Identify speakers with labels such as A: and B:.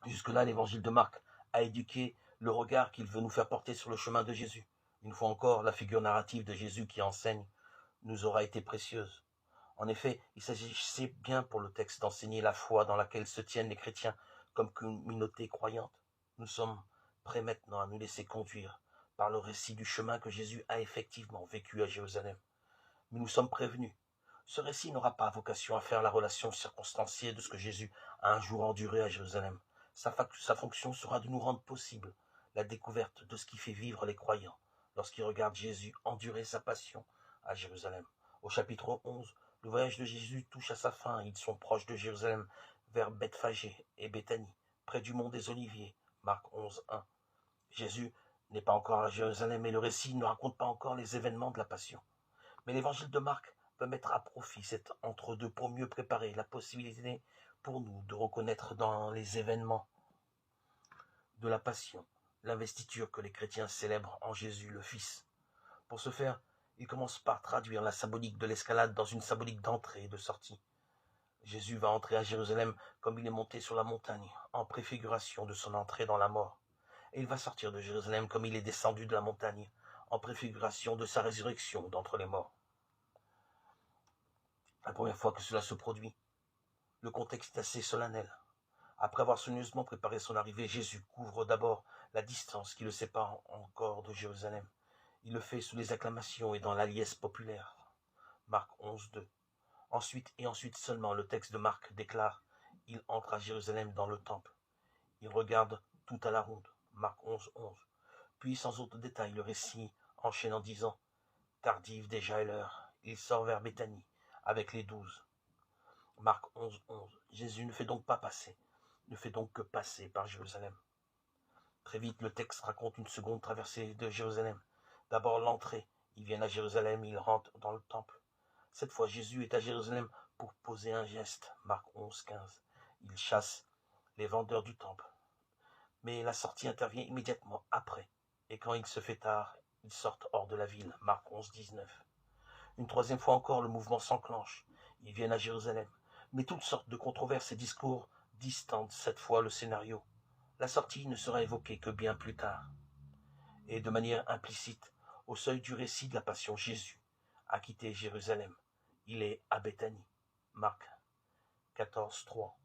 A: Jusque-là, l'évangile de Marc a éduqué le regard qu'il veut nous faire porter sur le chemin de Jésus. Une fois encore, la figure narrative de Jésus qui enseigne nous aura été précieuse. En effet, il s'agissait bien pour le texte d'enseigner la foi dans laquelle se tiennent les chrétiens comme communauté croyante. Nous sommes prêts maintenant à nous laisser conduire par le récit du chemin que Jésus a effectivement vécu à Jérusalem. Mais nous sommes prévenus. Ce récit n'aura pas vocation à faire la relation circonstanciée de ce que Jésus a un jour enduré à Jérusalem. Sa fonction sera de nous rendre possible la découverte de ce qui fait vivre les croyants lorsqu'ils regardent Jésus endurer sa passion à Jérusalem. Au chapitre 11, le voyage de Jésus touche à sa fin. Ils sont proches de Jérusalem, vers Bethphagée et Béthanie, près du mont des Oliviers. Marc 11, 1. Jésus n'est pas encore à Jérusalem et le récit ne raconte pas encore les événements de la passion. Mais l'évangile de Marc peut mettre à profit cet entre-deux pour mieux préparer la possibilité pour nous de reconnaître dans les événements de la passion l'investiture que les chrétiens célèbrent en Jésus le Fils. Pour ce faire, il commence par traduire la symbolique de l'escalade dans une symbolique d'entrée et de sortie. Jésus va entrer à Jérusalem comme il est monté sur la montagne, en préfiguration de son entrée dans la mort. Et il va sortir de Jérusalem comme il est descendu de la montagne, en préfiguration de sa résurrection d'entre les morts. La première fois que cela se produit, le contexte est assez solennel. Après avoir soigneusement préparé son arrivée, Jésus couvre d'abord la distance qui le sépare encore de Jérusalem. Il le fait sous les acclamations et dans la liesse populaire. Marc 11, 2. Ensuite seulement, le texte de Marc déclare « Il entre à Jérusalem dans le temple. Il regarde tout à la ronde. » Marc 11, 11. Puis, sans autre détail, le récit enchaîne en disant « Tardive déjà est l'heure. Il sort vers Béthanie avec les 12. » Marc 11, 11. Jésus ne fait donc que passer par Jérusalem. Très vite, le texte raconte une seconde traversée de Jérusalem. D'abord l'entrée. Ils viennent à Jérusalem, ils rentrent dans le temple. Cette fois, Jésus est à Jérusalem pour poser un geste. Marc 11, 15. Il chasse les vendeurs du temple. Mais la sortie intervient immédiatement après. Et quand il se fait tard, ils sortent hors de la ville. Marc 11, 19. Une troisième fois encore, le mouvement s'enclenche. Ils viennent à Jérusalem. Mais toutes sortes de controverses et discours distendent cette fois le scénario. La sortie ne sera évoquée que bien plus tard. Et de manière implicite, au seuil du récit de la passion, Jésus a quitté Jérusalem. Il est à Béthanie. Marc 14, 3.